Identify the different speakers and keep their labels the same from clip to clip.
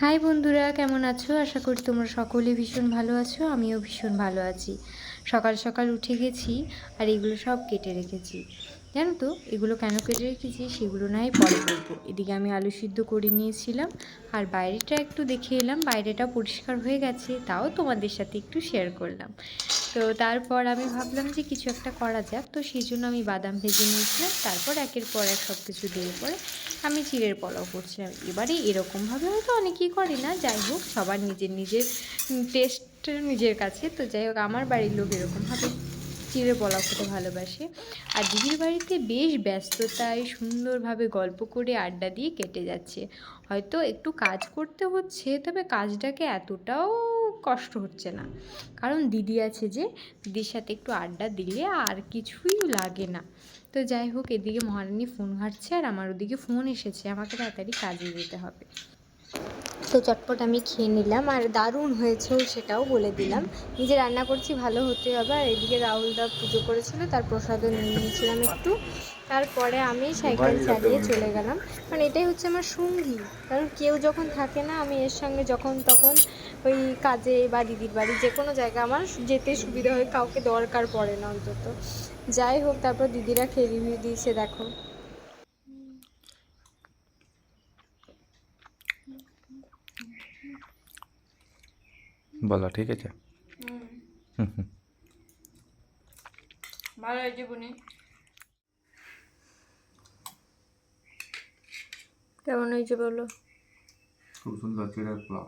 Speaker 1: High বন্ধুরা, কেমন আছো? আশা করি তোমরা সকলে ভীষণ ভালো আছো। আমিও ভীষণ ভালো আছি। সকাল সকাল উঠে গেছি আর এগুলো সব কেটে রেখেছি। জানো তো এগুলো কেন কেটে রেখেছি সেগুলো নয় পরে বলবো। এদিকে আমি আলু সিদ্ধ করে নিয়েছিলাম আর বাইরেটা একটু দেখে এলাম, বাইরেটা পরিষ্কার হয়ে গেছে, তাও তোমাদের সাথে একটু শেয়ার করলাম। তো তারপর আমি ভাবলাম যে কিছু একটা করা যাক, তো সেই জন্য আমি বাদাম ভেজে নিয়েছিলাম। তারপর একের পর এক সব কিছু দিয়ে পরে আমি চিড়ের পোলাও করছিলাম। এবারে এরকমভাবে হয়তো অনেকেই করে না, যাই হোক সবার নিজের নিজের টেস্ট নিজের কাছে। তো যাই হোক আমার বাড়ির লোক এরকমভাবে চিড়ের পোলাও খেতে ভালোবাসে। আর দিদির বাড়িতে বেশ ব্যস্ততায় সুন্দরভাবে গল্প করে আড্ডা দিয়ে কেটে যাচ্ছে। হয়তো একটু কাজ করতে হচ্ছে, তবে কাজটাকে এতটাও কষ্ট হচ্ছে না, কারণ দিদি আছে যে, দিদির সাথে একটু আড্ডা দিলে আর কিছুই লাগে না। তো যাই হোক এদিকে মহারানী ফোন ঘাঁটছে আর আমার ওদিকে ফোন এসেছে, আমাকে তাড়াতাড়ি কাজে যেতে হবে। তো চটপট আমি খেয়ে নিলাম আর দারুণ হয়েছেও সেটাও বলে দিলাম। নিজে রান্না করছি, ভালো হতে হবে। আর এদিকে রাহুলদা পুজো করেছিল, তার প্রসাদও নিয়ে নিয়েছিলাম একটু। তারপরে আমি সাইকেল চালিয়ে চলে গেলাম, কারণ এটাই হচ্ছে আমার সঙ্গী। কারণ কেউ যখন থাকে না, আমি এর সঙ্গে যখন তখন ওই কাজে বা দিদির বাড়ি যে কোনো জায়গায় আমার যেতে সুবিধা হয়, কাউকে দরকার পড়ে না অন্তত। যাই হোক তারপর দিদিরা খেয়ে রিভিউ দিয়েছে, দেখো।
Speaker 2: বলো ঠিক আছে।
Speaker 1: ভালো হয়েছে বুনি। কেমন হয়েছে বলো?
Speaker 2: খুব সুন্দর চিড়ের পোলাও।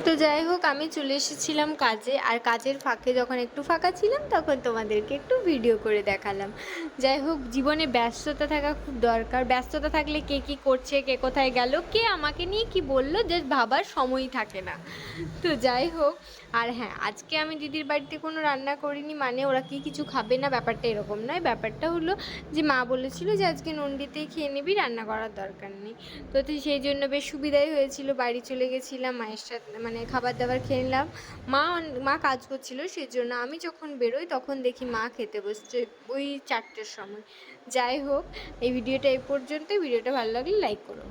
Speaker 1: তো যাই হোক আমি চলে এসেছিলাম কাজে, আর কাজের ফাঁকে যখন একটু ফাঁকা ছিলাম তখন তোমাদেরকে একটু ভিডিও করে দেখালাম। যাই হোক জীবনে ব্যস্ততা থাকা খুব দরকার। ব্যস্ততা থাকলে কে কী করছে, কে কোথায় গেল, কে আমাকে নিয়ে কি বললো, যে ভাবার সময়ই থাকে না। তো যাই হোক, আর হ্যাঁ আজকে আমি দিদির বাড়িতে কোনো রান্না করিনি, মানে ওরা কি কিছু খাবে না ব্যাপারটা এরকম নয়। ব্যাপারটা হলো যে মা বলেছিল যে আজকে নন্দিতেই খেয়ে নিবি, রান্না করার দরকার নেই। তো সেই জন্য বেশ সুবিধাই হয়েছিল, বাড়ি চলে গেছিলাম, মায়ের সাথে মানে খাবার দাবার খেয়ে নিলাম। মা কাজ করছিল, সেই জন্য আমি যখন বেরোই তখন দেখি মা খেতে বসছে ওই 4টের সময়। যাই হোক এই ভিডিওটা এই পর্যন্ত। ভিডিওটা ভালো লাগলে লাইক করো।